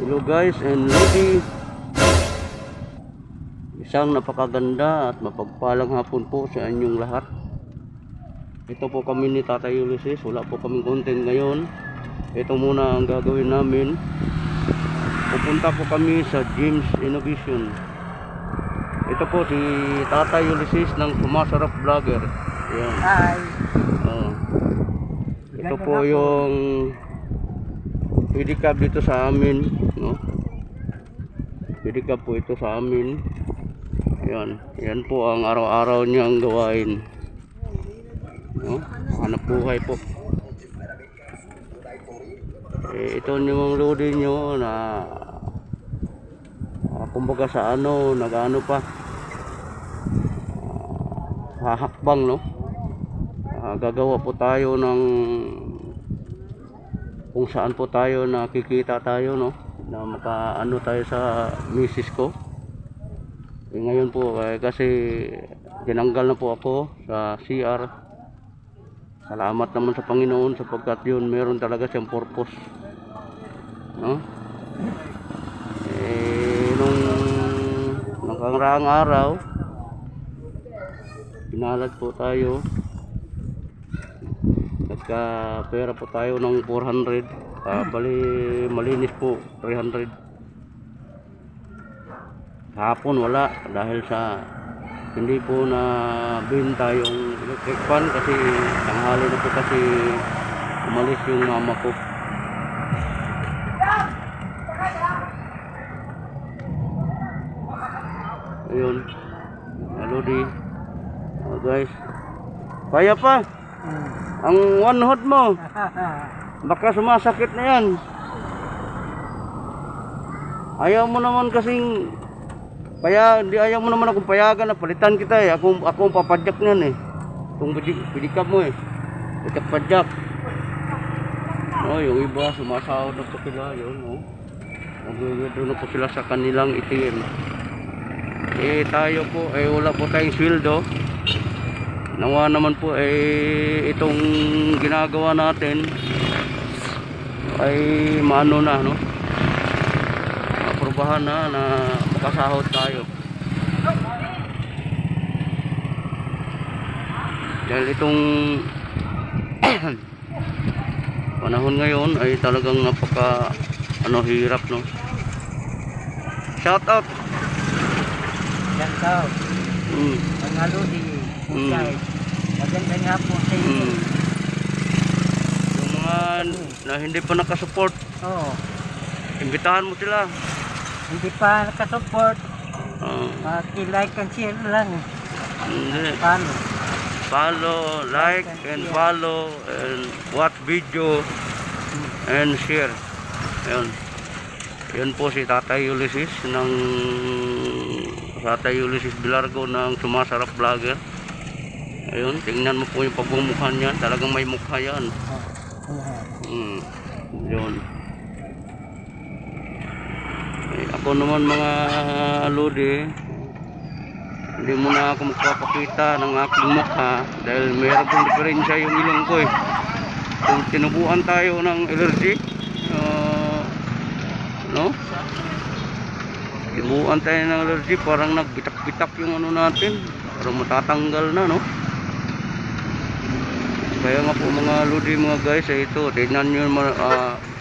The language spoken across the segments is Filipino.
Hello guys and lady. Isang napakaganda at mapagpalang hapon po sa inyong lahat. Ito po kami ni Tatay Ulysses. Wala po kaming content ngayon. Ito muna ang gagawin namin. Pupunta po kami sa James Innovation. Ito po si Tatay Ulysses ng Sumasarap Vlogger. Ayan. Hi. Ito po yung pedicab dito sa amin, no? Pedicab po ito sa amin. Ayan, yan po ang araw-araw niyang gawain, no? Hanap buhay po. Ito yung loading nyo na kumbaga sa ano, nag-ano pa, hahakbang, no? Gagawa po tayo ng kung saan po tayo nakikita tayo, no, na makaano tayo sa misis ko. Ngayon po kasi tinanggal na po ako sa CR. Salamat naman sa Panginoon sapagkat yun meron talaga siyang purpose, no? Nung nakaraang araw pinalad po tayo, nagka pera po tayo ng 400, bali malinis po 300. Hapon wala dahil sa hindi po na benta yung electric fan kasi tanghali na po kasi umalis yung mama ko. Ayun, hello di guys, kaya pa ang one hot mo, baka sumasakit na yan. Ayaw mo naman kasing hindi ayaw mo naman akong payagan na palitan kita eh. Ako ang papadyak niyan eh. Itong pedicab mo eh, padyak. Oh, yung iba sumasahod na po sila, yun, oh. Nagugado na po sila sa kanilang ATM. Tayo po wala po tayong sweldo. Nawa naman po itong ginagawa natin ay maano na, no? Maprobahan na makasahod tayo. Dahil itong panahon ngayon ay talagang napaka hirap, no? Shout out. Shout out. Mga lodi. Magandang hapon sa inyo. Yung mga na hindi pa nakasupport, imbitahan mo sila. Hindi pa nakasupport, like and share lang. Follow, like and follow and watch video and share. Yun po si Tatay Ulysses ng Tatay Ulysses Bilargo ng Sumasarap Vlogger. Ayun, tingnan mo po yung pagmumukha niyan, talagang may mukha yan. Yun. Ako naman mga lodi, hindi mo na ako magpapakita ng aking mukha dahil mayroon pong diferensya yung ilong ko eh. Kung tinubuan tayo ng allergy, no? Tinubuan tayo ng allergy, parang nagbitak-bitak yung ano natin, parang matatanggal na, no? Kaya nga po mga lodi mga guys, ito, tingnan nyo naman,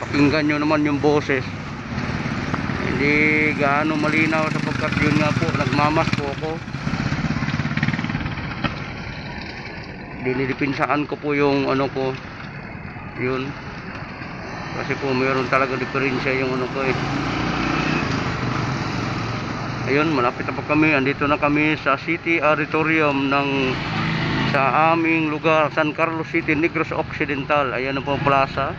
pakinggan nyo naman yung boses. Hindi gaano malinaw sapagkat yun nga po, nagmamas po ako. Dinidipinsaan ko po yung ano ko, yun. Kasi po mayroon talaga diferensya yung ano ko eh. Ayun, malapit na po kami, andito na kami sa City Auditorium sa aming lugar, San Carlos City, Negros Occidental. Ayan na po ang plaza.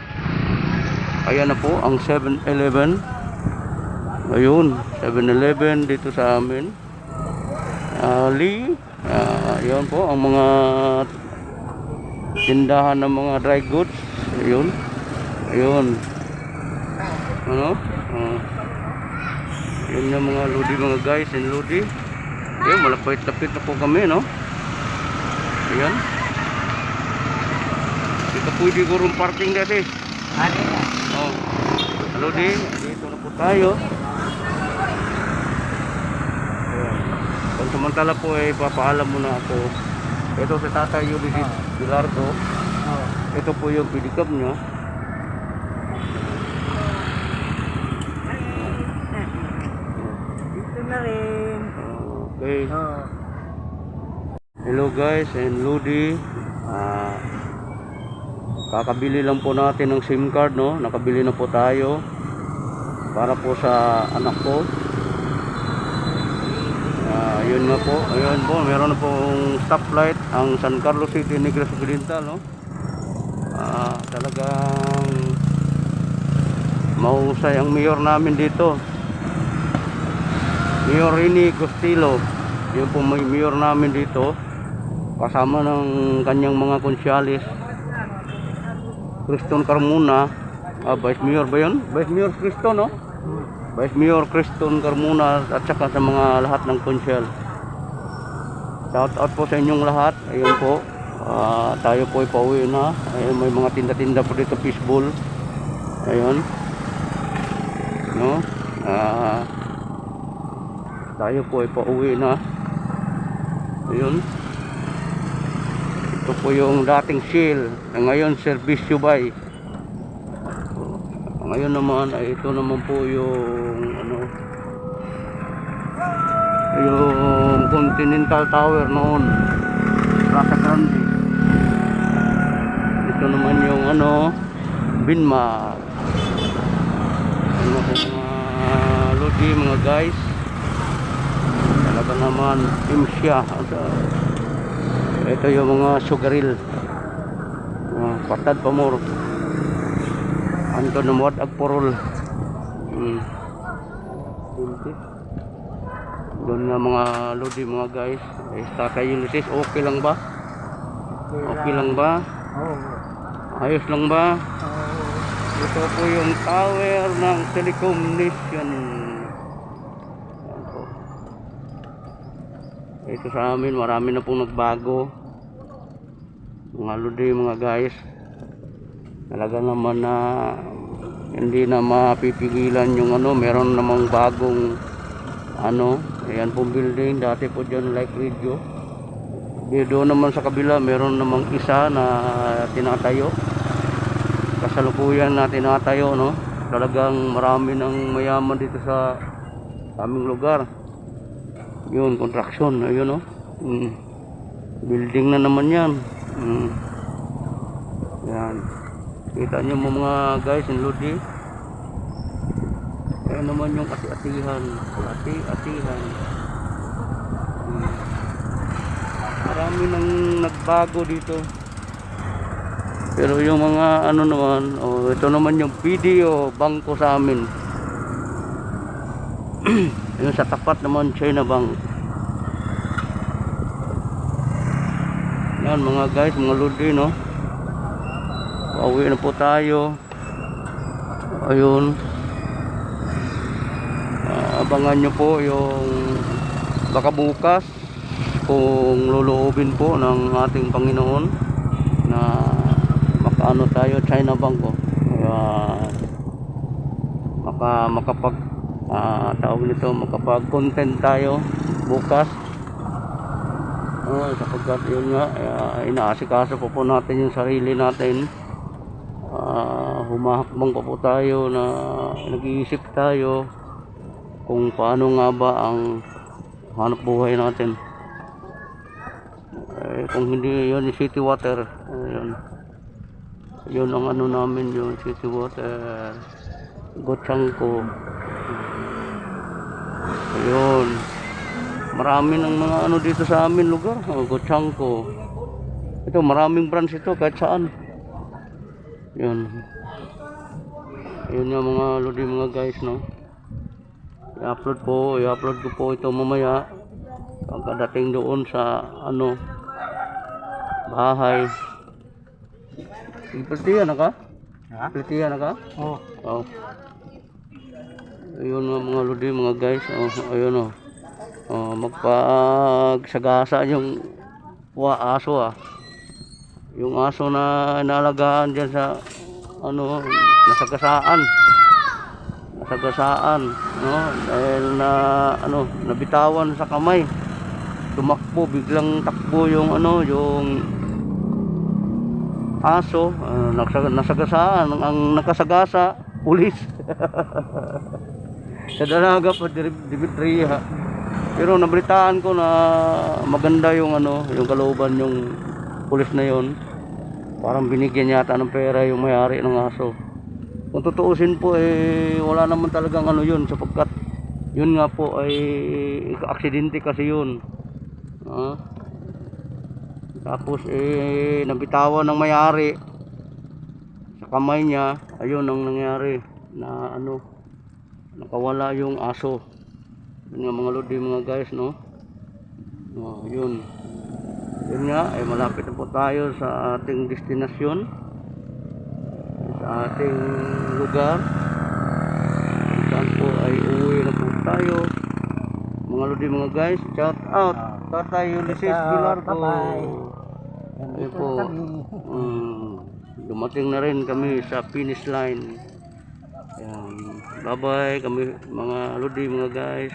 Ayan na po ang 7-Eleven. Ayun, 7-Eleven dito sa amin. Ayan po ang mga tindahan ng mga dry goods. Ayun. Ano? Yun yung mga lodi mga guys and lodi. Ayun, malapit-lapit na po kami, no? Ayan. Dito pwede ko rin parking dati. Ano na? Hello di, dito na po tayo. Ayan. Pansamantala po ay papaalam muna ako. Ito si Tatay Ulysses Bilardo. Oh. Ito po yung pedicab nyo. Dito na rin. Okay. Oh. Hello guys and Lodi. Kakabili lang po natin ng SIM card, no? Nakabili na po tayo para po sa anak ko. Yun nga po, ayun po, meron na pong stoplight ang San Carlos City, Negros Occidental, no? Talagang mahusay ang mayor namin dito, Mayor Rini Costillo. Yun po may mayor namin dito, kasama ng kanyang mga konsyalis. Criston Carmona, Vice Mayor ba yun? Vice Mayor Criston, no? Vice Mayor Criston Carmona at saka sa mga lahat ng konsyal. Shout out po sa inyong lahat. Ayun po, tayo po ay pauwi na. Ayun, may mga tinda-tinda po dito, fishbowl. Ayun, no? Tayo po ay pauwi na. Ayun, ito po yung dating Shell, ngayon Servicio Bay. Ngayon naman ay ito naman po yung ano, yung Continental Tower noon, Plaza Grande. Ito naman yung ano, Binmar. Ano po mga Lodi, mga guys, talaga naman imsya. Ito yung mga sugaril, patad pamor Anton Muad Agporol. Doon nga mga Lodi, mga guys. Tatay Ulysses, okay lang ba? Okay lang ba? Oh. Ayos lang ba? Oh. Ito po yung tower ng telecommunication. Yan po. Ito sa amin, marami na pong nagbago, mga Lodi, mga guys. Talaga naman na hindi na mapipigilan yung ano, meron namang bagong ano, ayan pong building. Dati po dyan like radio. Doon naman sa kabila meron namang isa na tinatayo, kasalukuyan na tinatayo, no? Talagang marami ng mayaman dito sa aming lugar. Yun, construction, ayun, no? Building na naman yan. Yan, kita nyo mo mga guys in Lodi. Ayan naman yung ati-atihan. Marami nang nagbago dito. Pero yung mga ano naman, ito naman yung video bangko sa amin. Yung sa tapat naman, China Bank. Yan mga guys, mga Lodi, no? Pauwi na po tayo. Ayun, abangan nyo po yung baka bukas, kung luluubin po ng ating Panginoon na makaano tayo, China Bank, makapag tawag nito, makapag content tayo bukas. Sapagkat yun nga, inaasikaso po natin yung sarili natin. Humahakbang pa po tayo, na nag-iisip tayo kung paano nga ba ang hanap buhay natin. Kung hindi yun, city water, yun ang ano namin, yung city water, Gochangko. Ayun, marami ng mga ano dito sa amin lugar, Gochangko. Ito, maraming branch ito kahit saan. Yun, yun yung mga Lodi, mga guys, no? I-upload ko po ito mamaya pagkadating doon sa ano, bahay. Plitiya na ka? Ha? Plitiya na ka? Oh. Oh. Ayun mga Lodi, mga guys. Ayun, magpagsagasa yung aso, yung aso na inalagaan dyan sa ano, nasagasaan. nasagasaan, no? Dahil na ano, nabitawan sa kamay. Tumakbo, biglang takbo yung ano, yung aso, nasagasaan. Ang nakasagasa, pulis. Sa dalaga pa Dimitria. Pero nabalitaan ko na maganda yung ano, yung kalooban yung pulis na yon. Parang binigyan yata ng pera yung may-ari ng aso. Kung tutuusin po wala naman talagang ano yun, sapagkat yun nga po ay aksidente kasi yun. Tapos nabitawan ng may-ari sa kamay niya. Ayun ang nangyari na ano, nakawala yung aso. Yun nga mga lodi mga guys, no? Yun nga ay malapit na po tayo sa ating destinasyon, sa ating lugar kung saan po ay uwi na po tayo mga lodi mga guys. Shout out Tatay Ulysses Pilarco. Nandito po, na kami. dumating na rin kami sa finish line. Ayan. Bye bye kami mga lodi mga guys.